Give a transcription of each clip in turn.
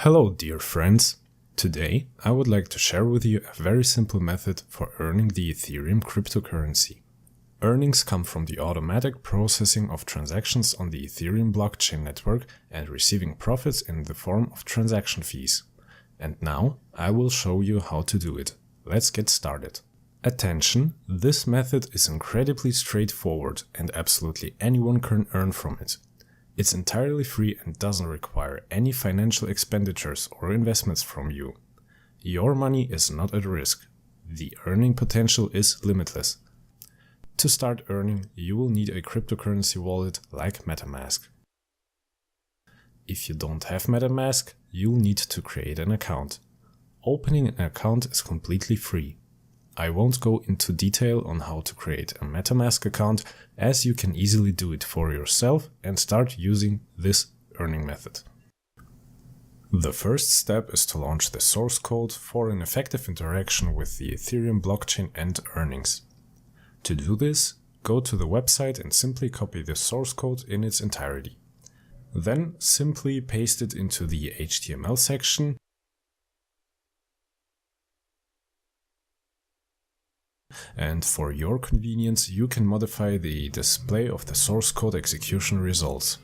Hello dear friends! Today I would like to share with you a very simple method for earning the Ethereum cryptocurrency. Earnings come from the automatic processing of transactions on the Ethereum blockchain network and receiving profits in the form of transaction fees. And now I will show you how to do it. Let's get started. Attention, this method is incredibly straightforward and absolutely anyone can earn from it. It's entirely free and doesn't require any financial expenditures or investments from you. Your money is not at risk. The earning potential is limitless. To start earning, you will need a cryptocurrency wallet like MetaMask. If you don't have MetaMask, you'll need to create an account. Opening an account is completely free. I won't go into detail on how to create a MetaMask account, as you can easily do it for yourself and start using this earning method. The first step is to launch the source code for an effective interaction with the Ethereum blockchain and earnings. To do this, go to the website and simply copy the source code in its entirety. Then simply paste it into the HTML section and for your convenience you can modify the display of the source code execution results.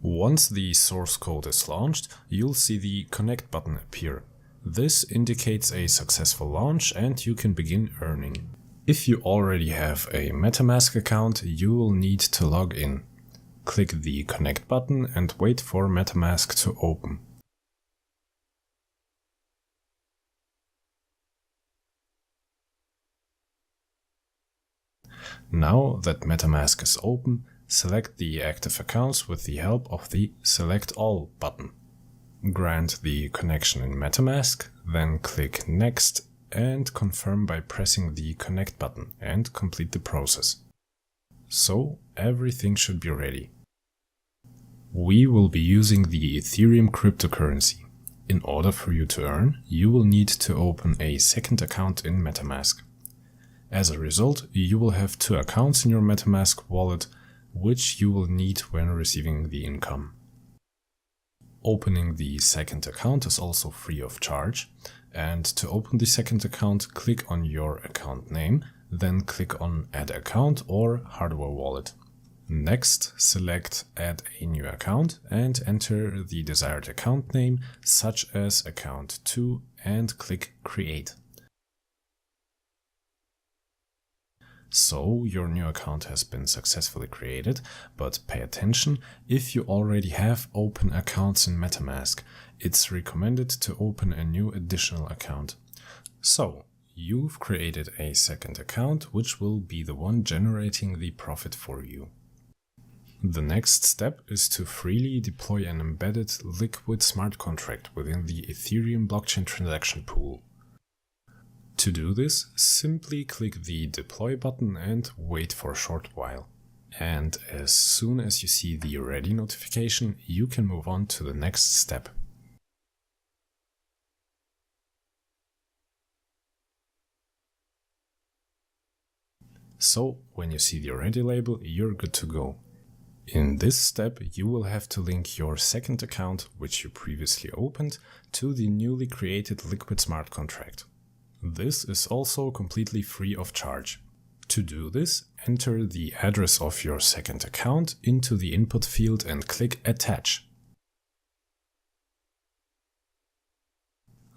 Once the source code is launched, you'll see the Connect button appear. This indicates a successful launch and you can begin earning. If you already have a MetaMask account, you will need to log in. Click the Connect button and wait for MetaMask to open. Now that MetaMask is open, select the active accounts with the help of the Select All button. Grant the connection in MetaMask, then click Next and confirm by pressing the Connect button and complete the process. So everything should be ready. We will be using the Ethereum cryptocurrency. In order for you to earn, you will need to open a second account in MetaMask. As a result, you will have two accounts in your MetaMask wallet, which you will need when receiving the income. Opening the second account is also free of charge, and to open the second account, click on your account name, then click on Add Account or Hardware Wallet. Next, select Add a New Account and enter the desired account name, such as Account 2, and click Create. So your new account has been successfully created, but pay attention, if you already have open accounts in MetaMask, it's recommended to open a new additional account. So you've created a second account, which will be the one generating the profit for you. The next step is to freely deploy an embedded liquid smart contract within the Ethereum blockchain transaction pool. To do this, simply click the Deploy button and wait for a short while. And as soon as you see the Ready notification, you can move on to the next step. So, when you see the Ready label, you're good to go. In this step, you will have to link your second account, which you previously opened, to the newly created liquid smart contract. This is also completely free of charge. To do this, enter the address of your second account into the input field and click Attach.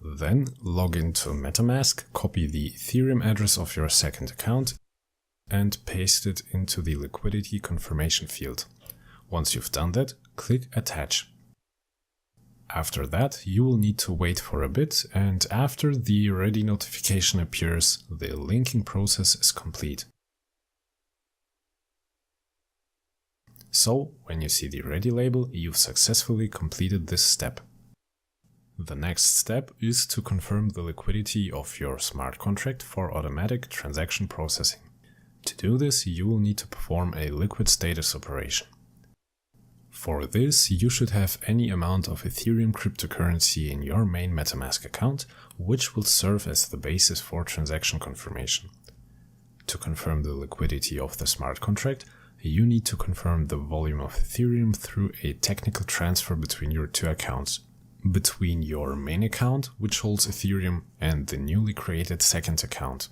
Then log into MetaMask, copy the Ethereum address of your second account and paste it into the Liquidity confirmation field. Once you've done that, click Attach. After that, you will need to wait for a bit, and after the Ready notification appears, the linking process is complete. So, when you see the Ready label, you've successfully completed this step. The next step is to confirm the liquidity of your smart contract for automatic transaction processing. To do this, you will need to perform a liquid status operation. For this, you should have any amount of Ethereum cryptocurrency in your main MetaMask account, which will serve as the basis for transaction confirmation. To confirm the liquidity of the smart contract, you need to confirm the volume of Ethereum through a technical transfer between your two accounts. Between your main account, which holds Ethereum, and the newly created second account.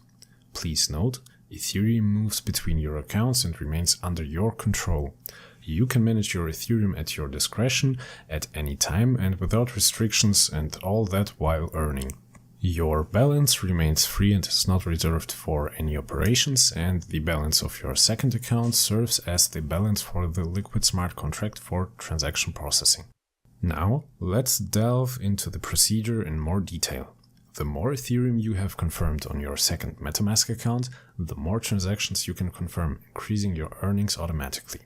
Please note, Ethereum moves between your accounts and remains under your control. You can manage your Ethereum at your discretion at any time and without restrictions, and all that while earning. Your balance remains free and is not reserved for any operations, and the balance of your second account serves as the balance for the liquid smart contract for transaction processing. Now, let's delve into the procedure in more detail. The more Ethereum you have confirmed on your second MetaMask account, the more transactions you can confirm, increasing your earnings automatically.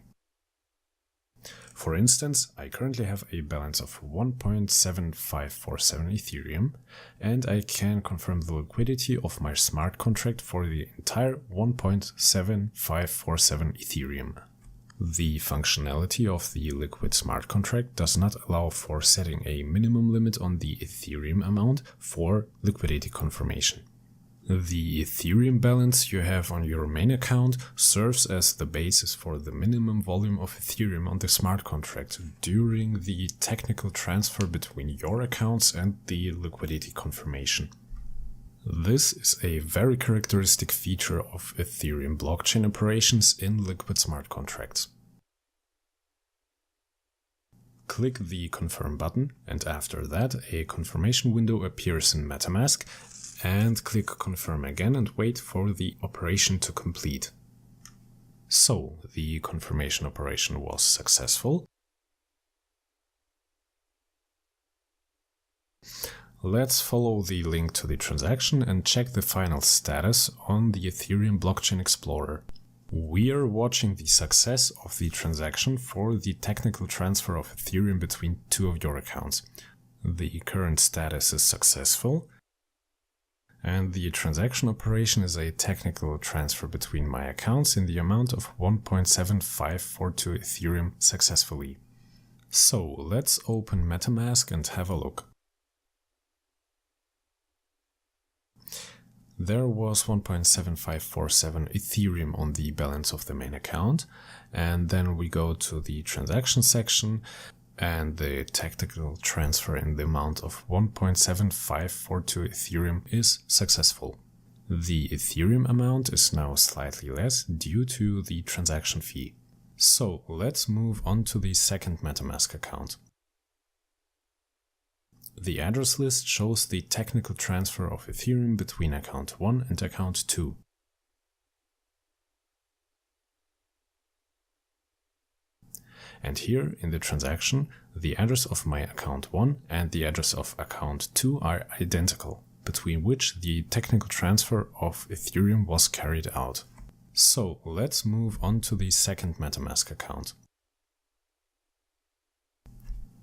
For instance, I currently have a balance of 1.7547 Ethereum, and I can confirm the liquidity of my smart contract for the entire 1.7547 Ethereum. The functionality of the liquid smart contract does not allow for setting a minimum limit on the Ethereum amount for liquidity confirmation. The Ethereum balance you have on your main account serves as the basis for the minimum volume of Ethereum on the smart contract during the technical transfer between your accounts and the liquidity confirmation. This is a very characteristic feature of Ethereum blockchain operations in liquid smart contracts. Click the Confirm button, and after that a confirmation window appears in MetaMask, and click Confirm again and wait for the operation to complete. So, the confirmation operation was successful. Let's follow the link to the transaction and check the final status on the Ethereum Blockchain Explorer. We are watching the success of the transaction for the technical transfer of Ethereum between two of your accounts. The current status is successful, and the transaction operation is a technical transfer between my accounts in the amount of 1.7542 Ethereum successfully. So, let's open MetaMask and have a look. There was 1.7547 Ethereum on the balance of the main account, and then we go to the transaction section, and the technical transfer in the amount of 1.7542 Ethereum is successful. The Ethereum amount is now slightly less due to the transaction fee. So let's move on to the second MetaMask account. The address list shows the technical transfer of Ethereum between account 1 and account 2. And here in the transaction, the address of my account 1 and the address of account 2 are identical, between which the technical transfer of Ethereum was carried out. So let's move on to the second MetaMask account.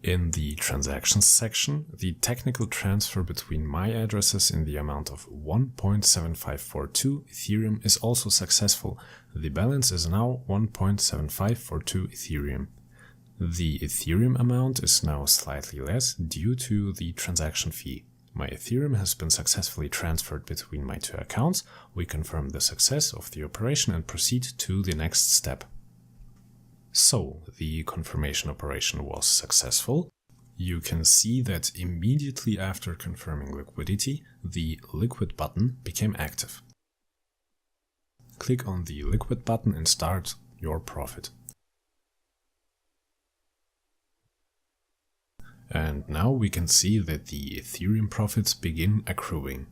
In the transactions section, the technical transfer between my addresses in the amount of 1.7542 Ethereum is also successful. The balance is now 1.7542 Ethereum. The Ethereum amount is now slightly less due to the transaction fee. My Ethereum has been successfully transferred between my two accounts. We confirm the success of the operation and proceed to the next step. So, the confirmation operation was successful. You can see that immediately after confirming liquidity, the liquid button became active. Click on the liquid button and start your profit. And now we can see that the Ethereum profits begin accruing.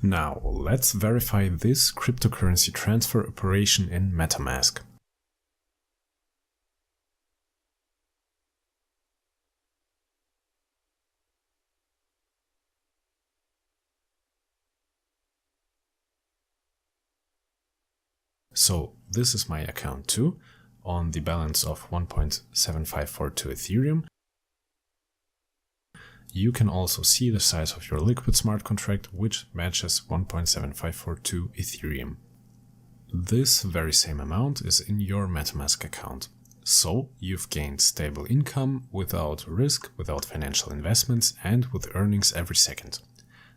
Now, let's verify this cryptocurrency transfer operation in MetaMask. So this is my account 2 on the balance of 1.7542 Ethereum. You can also see the size of your liquid smart contract, which matches 1.7542 Ethereum. This very same amount is in your MetaMask account. So you've gained stable income without risk, without financial investments, and with earnings every second.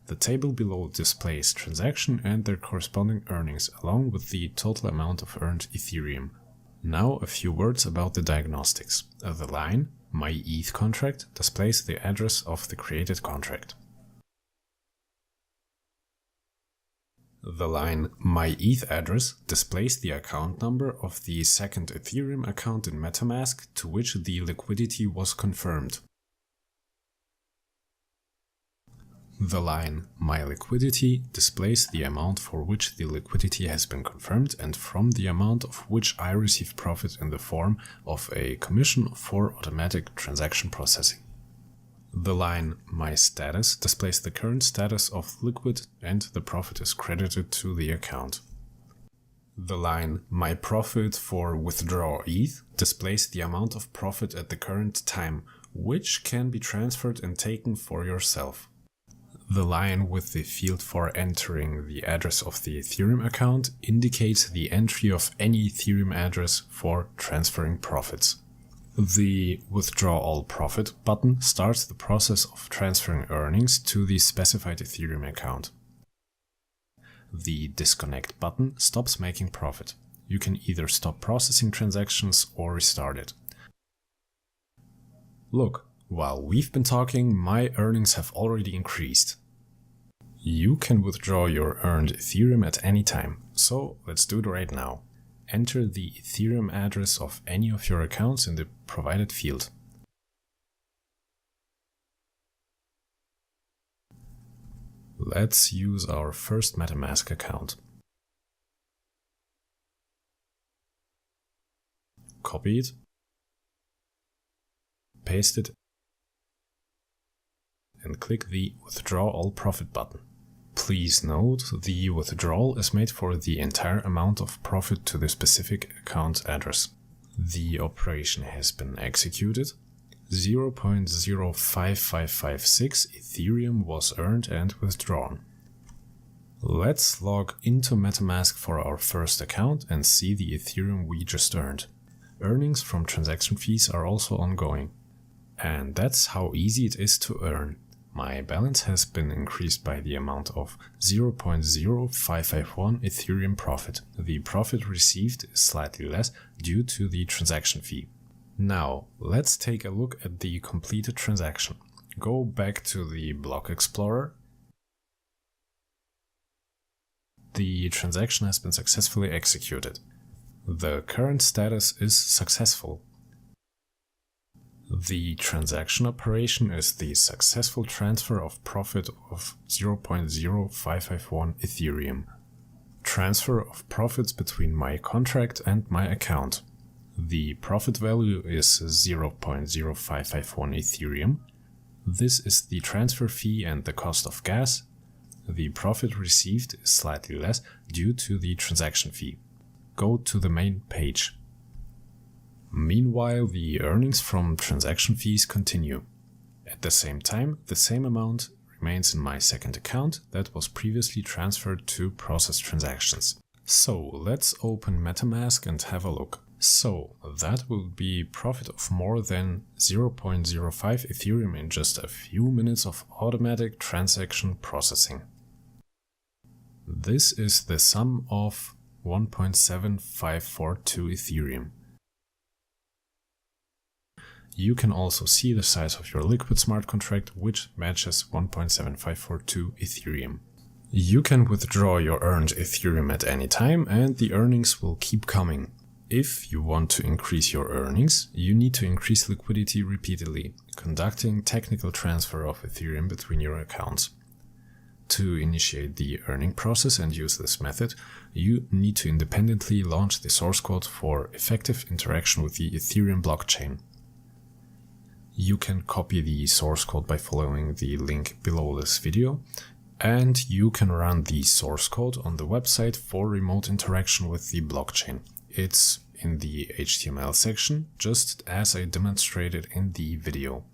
The table below displays transaction and their corresponding earnings along with the total amount of earned Ethereum. Now a few words about the diagnostics. The line myETH contract displays the address of the created contract. The line myETH address displays the account number of the second Ethereum account in MetaMask to which the liquidity was confirmed. The line myLiquidity displays the amount for which the liquidity has been confirmed and from the amount of which I receive profit in the form of a commission for automatic transaction processing. The line myStatus displays the current status of liquid and the profit is credited to the account. The line myProfit for withdraw ETH displays the amount of profit at the current time, which can be transferred and taken for yourself. The line with the field for entering the address of the Ethereum account indicates the entry of any Ethereum address for transferring profits. The Withdraw All Profit button starts the process of transferring earnings to the specified Ethereum account. The Disconnect button stops making profit. You can either stop processing transactions or restart it. Look, while we've been talking, my earnings have already increased. You can withdraw your earned Ethereum at any time, so let's do it right now. Enter the Ethereum address of any of your accounts in the provided field. Let's use our first MetaMask account. Copy it, paste it, and click the Withdraw All Profit button. Please note, the withdrawal is made for the entire amount of profit to the specific account address. The operation has been executed. 0.05556 Ethereum was earned and withdrawn. Let's log into MetaMask for our first account and see the Ethereum we just earned. Earnings from transaction fees are also ongoing. And that's how easy it is to earn. My balance has been increased by the amount of 0.0551 Ethereum profit. The profit received is slightly less due to the transaction fee. Now, let's take a look at the completed transaction. Go back to the Block Explorer. The transaction has been successfully executed. The current status is successful. The transaction operation is the successful transfer of profit of 0.0551 Ethereum. Transfer of profits between my contract and my account. The profit value is 0.0551 Ethereum. This is the transfer fee and the cost of gas. The profit received is slightly less due to the transaction fee. Go to the main page. Meanwhile, the earnings from transaction fees continue. At the same time, the same amount remains in my second account that was previously transferred to process transactions. So let's open MetaMask and have a look. So that will be profit of more than 0.05 Ethereum in just a few minutes of automatic transaction processing. This is the sum of 1.7542 Ethereum. You can also see the size of your liquid smart contract, which matches 1.7542 Ethereum. You can withdraw your earned Ethereum at any time and the earnings will keep coming. If you want to increase your earnings, you need to increase liquidity repeatedly, conducting technical transfer of Ethereum between your accounts. To initiate the earning process and use this method, you need to independently launch the source code for effective interaction with the Ethereum blockchain. You can copy the source code by following the link below this video, and you can run the source code on the website for remote interaction with the blockchain. It's in the HTML section, just as I demonstrated in the video.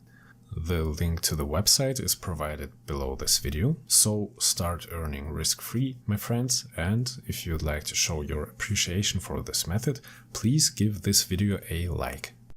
The link to the website is provided below this video, so start earning risk-free, my friends, and if you'd like to show your appreciation for this method, please give this video a like.